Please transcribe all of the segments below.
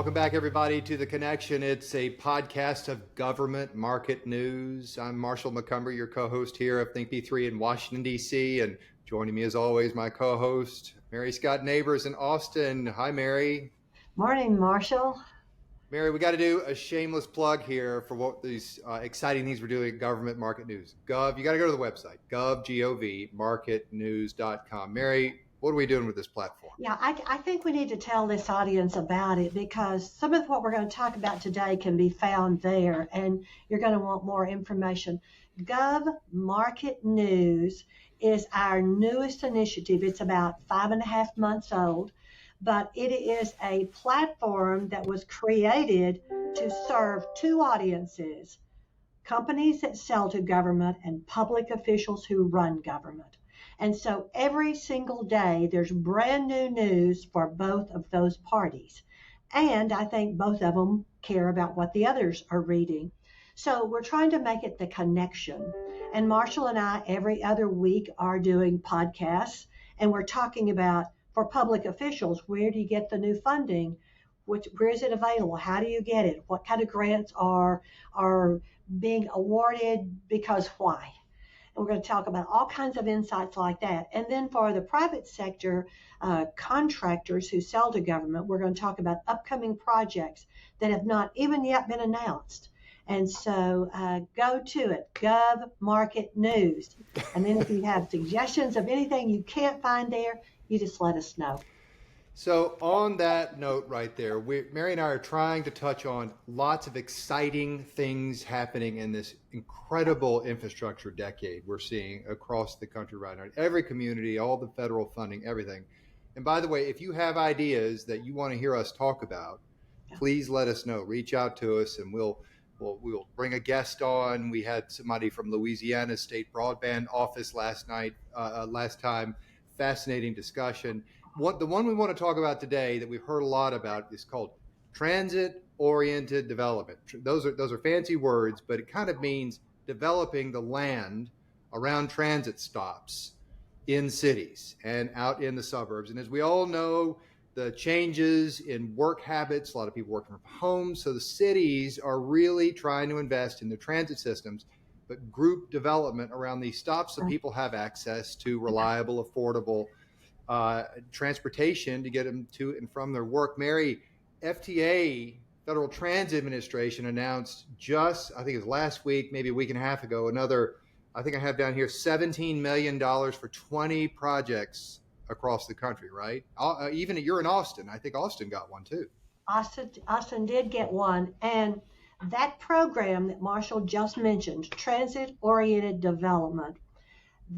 Welcome back, everybody, to The Connection. It's a podcast of government market news. I'm Marshall Macomber, your co-host here of Think P3 in Washington, D.C. And joining me, as always, my co-host, Mary Scott Nabers in Austin. Hi, Mary. Morning, Marshall. Mary, we got to do a shameless plug here for what these exciting things we're doing at Government Market News. You got to go to the website, marketnews.com. Mary, what are we doing with this platform? Yeah, I think we need to tell this audience about it because some of what we're going to talk about today can be found there, and you're going to want more information. Gov Market News is our newest initiative. It's about 5.5 months old, but it is a platform that was created to serve two audiences: companies that sell to government and public officials who run government. And so every single day, there's brand new news for both of those parties. And I think both of them care about what the others are reading. So we're trying to make it the connection. And Marshall and I, every other week, are doing podcasts. And we're talking about, for public officials, where do you get the new funding? Where is it available? How do you get it? What kind of grants are being awarded? Because why? And we're going to talk about all kinds of insights like that. And then for the private sector contractors who sell to government, we're going to talk about upcoming projects that have not even yet been announced. And so go to it, Gov Market News. And then if you have suggestions of anything you can't find there, you just let us know. So on that note right there, Mary and I are trying to touch on lots of exciting things happening in this incredible infrastructure decade we're seeing across the country right now. Every community, all the federal funding, everything. And by the way, if you have ideas that you want to hear us talk about, please let us know. Reach out to us and we'll bring a guest on. We had somebody from Louisiana State Broadband Office last time. Fascinating discussion. The one we want to talk about today that we've heard a lot about is called transit-oriented development. Those are fancy words, but it kind of means developing the land around transit stops in cities and out in the suburbs. And as we all know, the changes in work habits, a lot of people working from home, so the cities are really trying to invest in their transit systems, but group development around these stops so people have access to reliable, affordable transportation to get them to and from their work. Mary, FTA, Federal Transit Administration, announced I think it was last week, maybe a week and a half ago, another, I think I have down here, $17 million for 20 projects across the country, right? Even you're in Austin. I think Austin got one too. Austin did get one. And that program that Marshall just mentioned, transit-oriented development,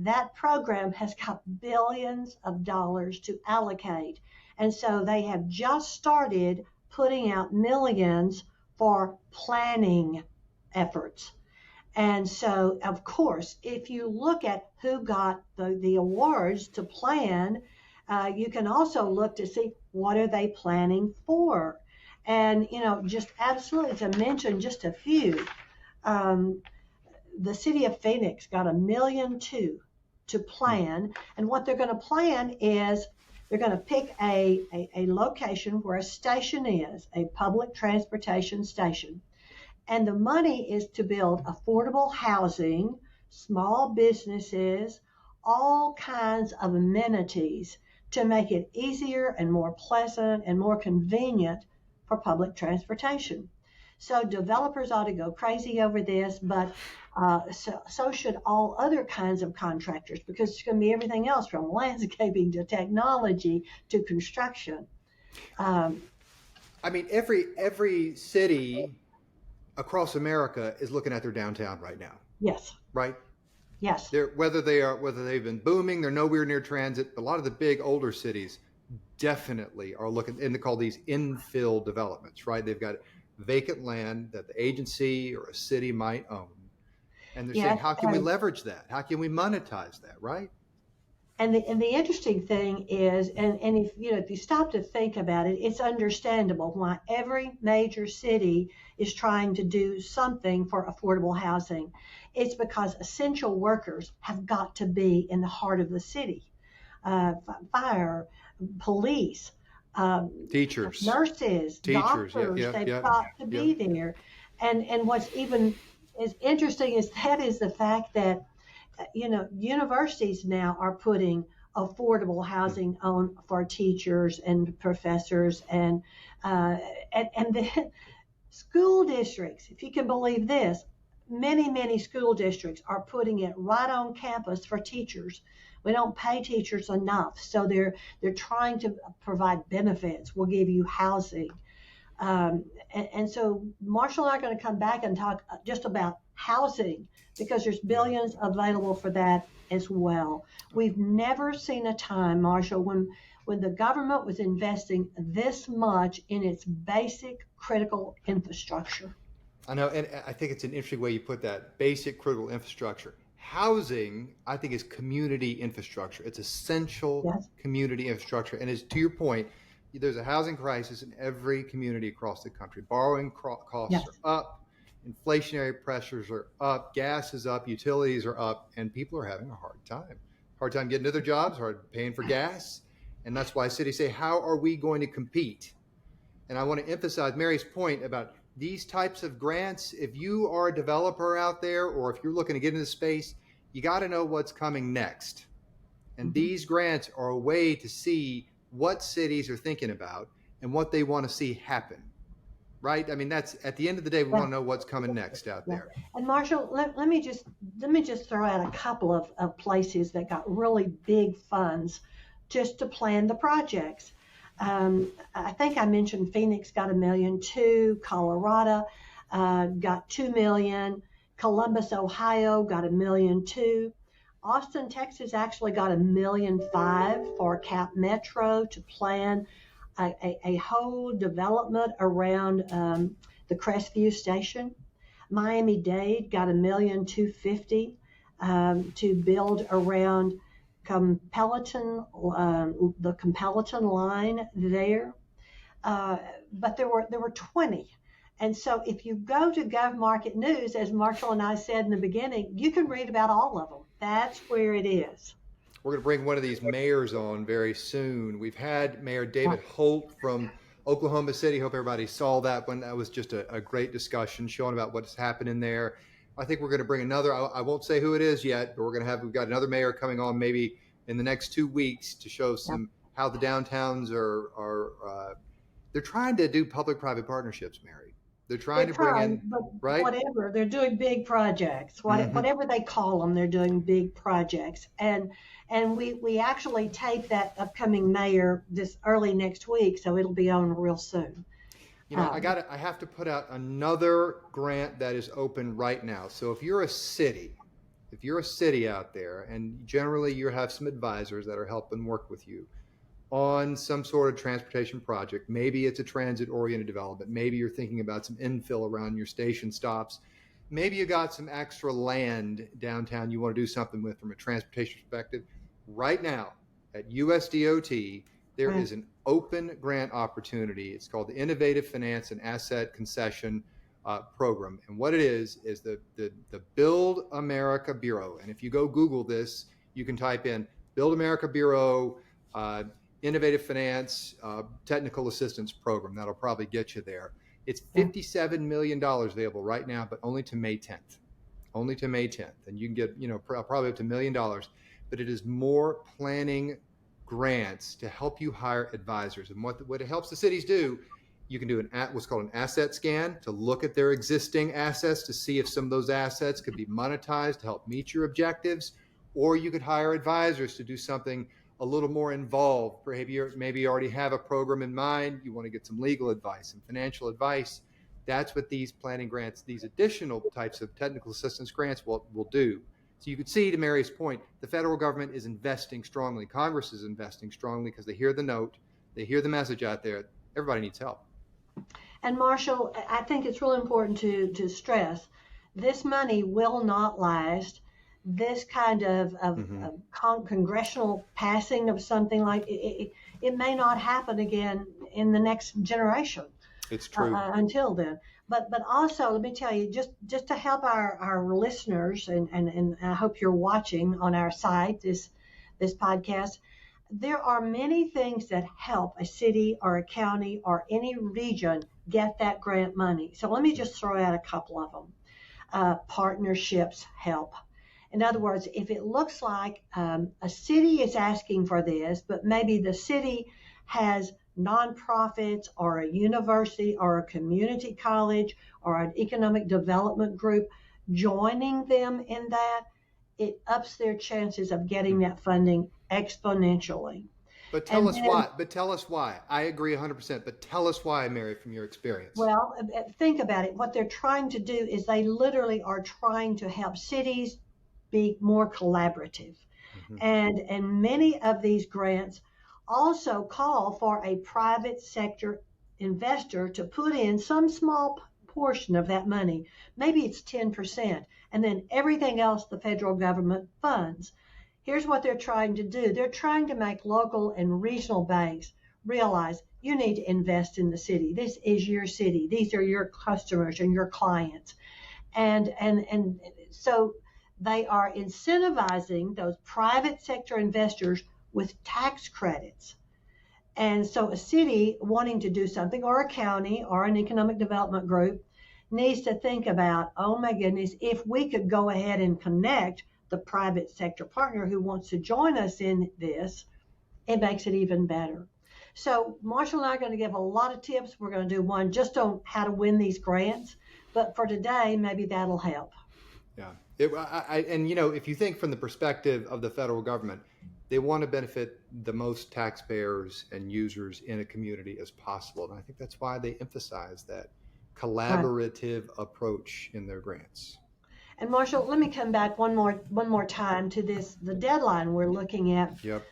that program has got billions of dollars to allocate. And so they have just started putting out millions for planning efforts. And so, of course, if you look at who got the awards to plan, you can also look to see what are they planning for. And, just absolutely to mention just a few, the city of Phoenix got $1.2 million to plan. And what they're going to plan is they're going to pick a location where a station is, a public transportation station. And the money is to build affordable housing, small businesses, all kinds of amenities to make it easier and more pleasant and more convenient for public transportation. So developers ought to go crazy over this, but so should all other kinds of contractors, because it's going to be everything else from landscaping to technology to construction. Every city across America is looking at their downtown right now. Yes. Right? Yes. Whether they've been booming, they're nowhere near transit. A lot of the big older cities definitely are looking, and they call these infill developments, right? They've got vacant land that the agency or a city might own. And they're saying, how can we leverage that? How can we monetize that, right? And the interesting thing is, and if you stop to think about it, it's understandable why every major city is trying to do something for affordable housing. It's because essential workers have got to be in the heart of the city. Fire, police, Teachers, nurses, teachers, doctors, they've yeah, got to yeah. be there. And what's even as interesting is the fact that, universities now are putting affordable housing on for teachers and professors and then school districts, if you can believe this, many school districts are putting it right on campus for teachers. We don't pay teachers enough, so they're trying to provide benefits. We'll give you housing, and so Marshall and I are going to come back and talk just about housing because there's billions available for that as well. We've never seen a time, Marshall, when the government was investing this much in its basic critical infrastructure. I know, and I think it's an interesting way you put that, basic critical infrastructure. Housing, I think, is community infrastructure. It's essential Yes. community infrastructure. And as to your point, there's a housing crisis in every community across the country. Borrowing costs Yes. are up, inflationary pressures are up, gas is up, utilities are up, and people are having a hard time getting to their jobs, hard paying for gas. And that's why cities say, how are we going to compete? And I want to emphasize Mary's point about these types of grants. If you are a developer out there, or if you're looking to get into space, you got to know what's coming next. And these grants are a way to see what cities are thinking about and what they want to see happen. Right? I mean, that's at the end of the day, we want to know what's coming next out there. And Marshall, let me just throw out a couple of places that got really big funds just to plan the projects. I think I mentioned Phoenix got $1.2 million, Colorado got $2 million, Columbus, Ohio got $1.2 million. Austin, Texas actually got $1.5 million for Cap Metro to plan a whole development around the Crestview Station. Miami-Dade got $1.25 million to build around Peloton, the Peloton line there. But there were 20. And so if you go to GovMarket News, as Marshall and I said in the beginning, you can read about all of them. That's where it is. We're going to bring one of these mayors on very soon. We've had Mayor David Holt from Oklahoma City. Hope everybody saw that one. That was just a great discussion showing about what's happening there. I think we're going to bring another, I won't say who it is yet, but we've got another mayor coming on maybe in the next 2 weeks to show how the downtowns they're trying to do public-private partnerships, Mary. They're trying to bring in, right? Whatever, they're doing big projects. Whatever they call them, they're doing big projects. And we actually tape that upcoming mayor this early next week, so it'll be on real soon. I have to put out another grant that is open right now. So if you're a city out there, and generally you have some advisors that are helping work with you on some sort of transportation project, maybe it's a transit-oriented development, maybe you're thinking about some infill around your station stops, maybe you got some extra land downtown you want to do something with from a transportation perspective. Right now at USDOT, there is an open grant opportunity. It's called the Innovative Finance and Asset Concession Program. And what it is the Build America Bureau. And if you go Google this, you can type in Build America Bureau, Innovative Finance, Technical Assistance Program. That'll probably get you there. It's $57 million available right now, but only to May 10th. Only to May 10th. And you can get, probably up to $1 million. But it is more planning grants to help you hire advisors. And what it helps the cities do, you can do what's called an asset scan to look at their existing assets to see if some of those assets could be monetized to help meet your objectives, or you could hire advisors to do something a little more involved. Maybe you already have a program in mind, you want to get some legal advice and financial advice. That's what these planning grants, these additional types of technical assistance grants will do. So you could see, to Mary's point, the federal government is investing strongly. Congress is investing strongly because they hear the note, they hear the message out there. Everybody needs help. And Marshall, I think it's really important to stress this money will not last. This kind of congressional passing of something like it may not happen again in the next generation. It's true. Until then. But also, let me tell you, just to help our listeners, and I hope you're watching on our site this podcast. there are many things that help a city or a county or any region get that grant money. So let me just throw out a couple of them. Partnerships help. In other words, if it looks like a city is asking for this, but maybe the city has nonprofits or a university or a community college or an economic development group joining them in that, it ups their chances of getting that funding exponentially. But tell And us then, why. But tell us why. I agree 100%. But tell us why, Mary, from your experience. well, think about it. What they're trying to do is they literally are trying to help cities be more collaborative. Mm-hmm. And many of these grants also call for a private sector investor to put in some small portion of that money. Maybe it's 10%, and then everything else the federal government funds. Here's what they're trying to do. They're trying to make local and regional banks realize you need to invest in the city. This is your city. These are your customers and your clients. And so they are incentivizing those private sector investors with tax credits. And so a city wanting to do something, or a county or an economic development group, needs to think about, oh my goodness, if we could go ahead and connect the private sector partner who wants to join us in this, it makes it even better. So Marshall and I are going to give a lot of tips. We're going to do one just on how to win these grants. But for today, maybe that'll help. Yeah. And, if you think from the perspective of the federal government, they want to benefit the most taxpayers and users in a community as possible. And I think that's why they emphasize that collaborative approach in their grants. And Marshall, let me come back one more time to the deadline we're looking at. Yep.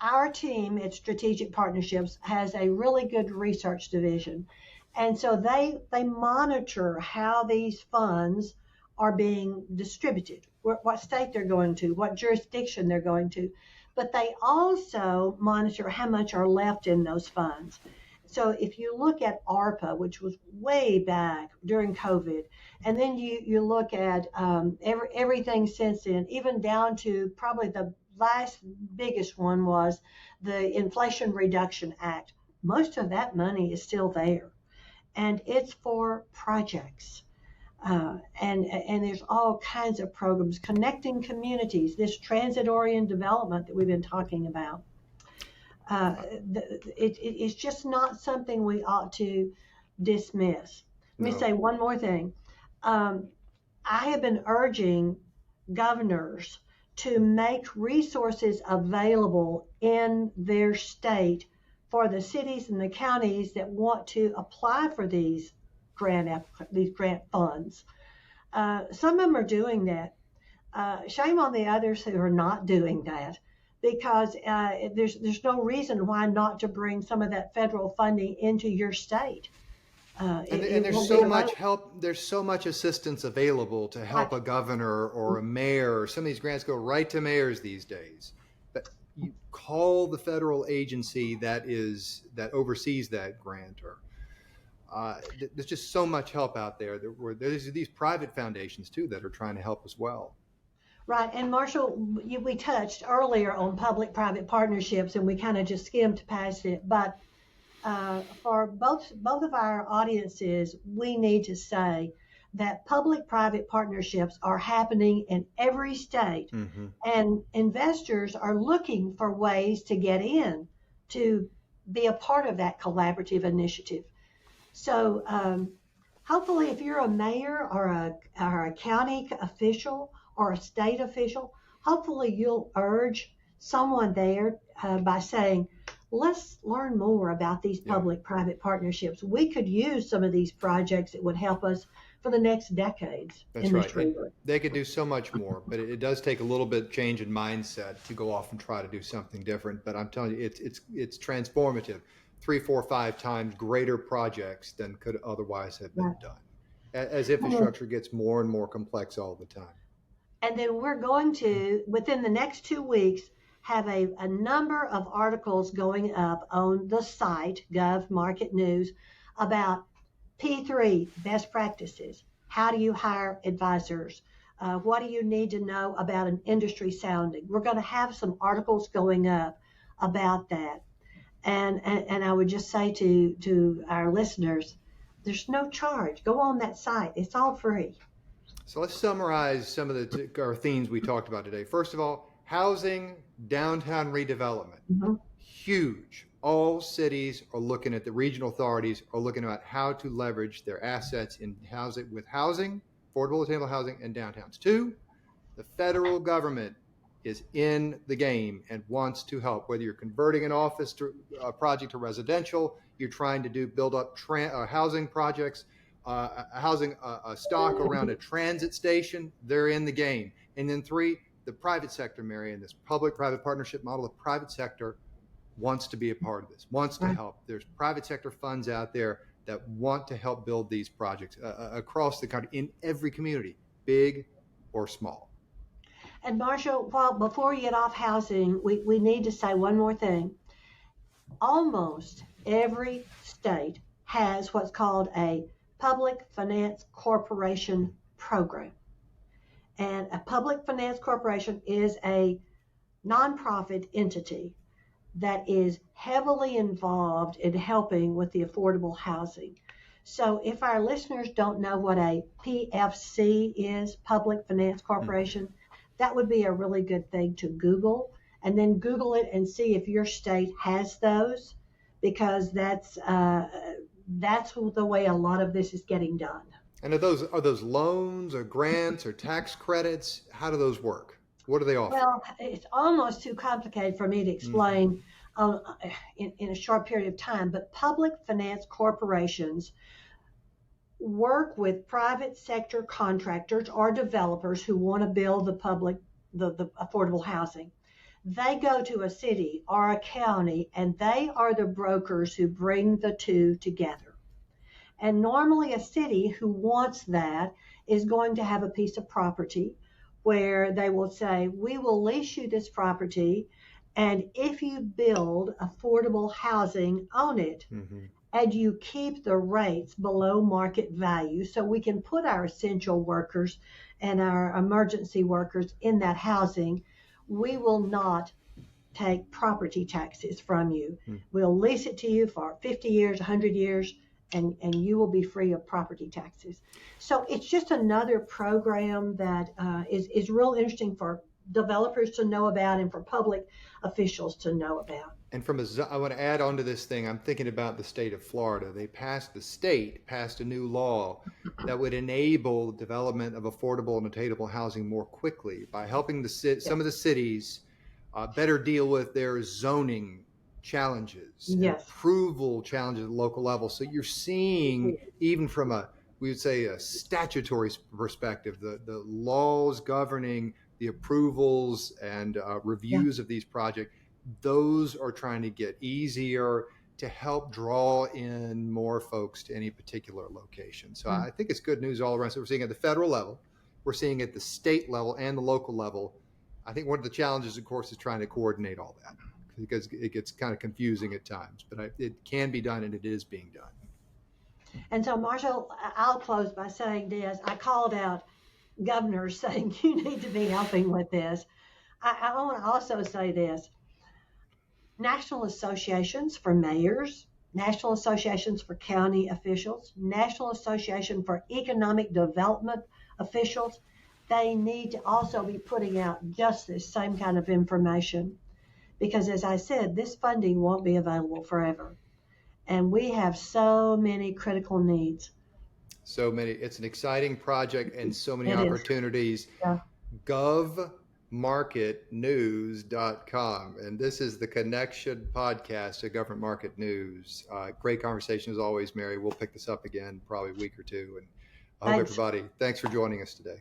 Our team at Strategic Partnerships has a really good research division. And so they monitor how these funds are being distributed, what state they're going to, what jurisdiction they're going to. But they also monitor how much are left in those funds. So if you look at ARPA, which was way back during COVID, and then you look at everything since then, even down to probably the last biggest one was the Inflation Reduction Act. Most of that money is still there, and it's for projects. And there's all kinds of programs connecting communities, this transit-oriented development that we've been talking about. It's just not something we ought to dismiss. Let me say one more thing. I have been urging governors to make resources available in their state for the cities and the counties that want to apply for these grant funds. Some of them are doing that. Shame on the others who are not doing that, because there's no reason why not to bring some of that federal funding into your state. And there's so much help. There's so much assistance available to help a governor or a mayor. Some of these grants go right to mayors these days. But you call the federal agency that oversees that grant, or there's just so much help out there. There's these private foundations too that are trying to help as well. Right. And Marshall, we touched earlier on public-private partnerships, and we kind of just skimmed past it. But for both of our audiences, we need to say that public-private partnerships are happening in every state, and investors are looking for ways to get in to be a part of that collaborative initiative. So hopefully, if you're a mayor or a county official or a state official, hopefully you'll urge someone there by saying, let's learn more about these public-private partnerships. We could use some of these projects that would help us for the next decades. That's right. They could do so much more, but it does take a little bit change in mindset to go off and try to do something different. But I'm telling you, it's transformative. 3, 4, 5 times greater projects than could otherwise have been done, as infrastructure gets more and more complex all the time. And then we're going to, within the next 2 weeks, have a number of articles going up on the site, Gov Market News, about P3, best practices. How do you hire advisors? What do you need to know about an industry sounding? We're going to have some articles going up about that. And I would just say to our listeners, there's no charge. Go on that site. It's all free. So let's summarize some of our themes we talked about today. First of all, housing, downtown redevelopment, huge. All cities are looking at, the regional authorities are looking at how to leverage their assets in housing, affordable attainable housing, and downtowns. Two, the federal government is in the game and wants to help, whether you're converting an office project to residential, you're trying to build up housing projects, housing stock around a transit station, they're in the game. And then three, the private sector, Mary, in this public-private partnership model, the private sector wants to be a part of this, wants to help. There's private sector funds out there that want to help build these projects across the country in every community, big or small. And Marshall, before we get off housing, we need to say one more thing. Almost every state has what's called a public finance corporation program. And a public finance corporation is a nonprofit entity that is heavily involved in helping with the affordable housing. So if our listeners don't know what a PFC is, Public Finance Corporation, that would be a really good thing to Google, and then Google it and see if your state has those, because that's the way a lot of this is getting done. And are those loans or grants or tax credits? How do those work? What do they offer? Well, it's almost too complicated for me to explain in a short period of time, but public finance corporations work with private sector contractors or developers who want to build the affordable housing. They go to a city or a county, and they are the brokers who bring the two together. And normally a city who wants that is going to have a piece of property where they will say, we will lease you this property, and if you build affordable housing on it, and you keep the rates below market value, so we can put our essential workers and our emergency workers in that housing, we will not take property taxes from you. We'll lease it to you for 50 years, 100 years, and you will be free of property taxes. So it's just another program that is real interesting for developers to know about and for public officials to know about. And I want to add on to this thing. I'm thinking about the state of Florida. The state passed a new law that would enable the development of affordable and attainable housing more quickly by helping some of the cities better deal with their zoning challenges, approval challenges at the local level. So you're seeing, even from we would say a statutory perspective, the laws governing the approvals and reviews of these projects, those are trying to get easier to help draw in more folks to any particular location. So I think it's good news all around. So we're seeing at the federal level, we're seeing at the state level and the local level. I think one of the challenges, of course, is trying to coordinate all that, because it gets kind of confusing at times, but it can be done, and it is being done. And so, Marshall, I'll close by saying this. I called out governors saying you need to be helping with this. I want to also say this. National associations for mayors, national associations for county officials, national association for economic development officials, they need to also be putting out just this same kind of information, because as I said, this funding won't be available forever. And we have so many critical needs. So many. It's an exciting project and so many opportunities. GovMarketNews.com. And this is the Connection podcast to Government Market News. Great conversation as always, Mary. We'll pick this up again probably a week or two. And I hope everybody, thanks for joining us today.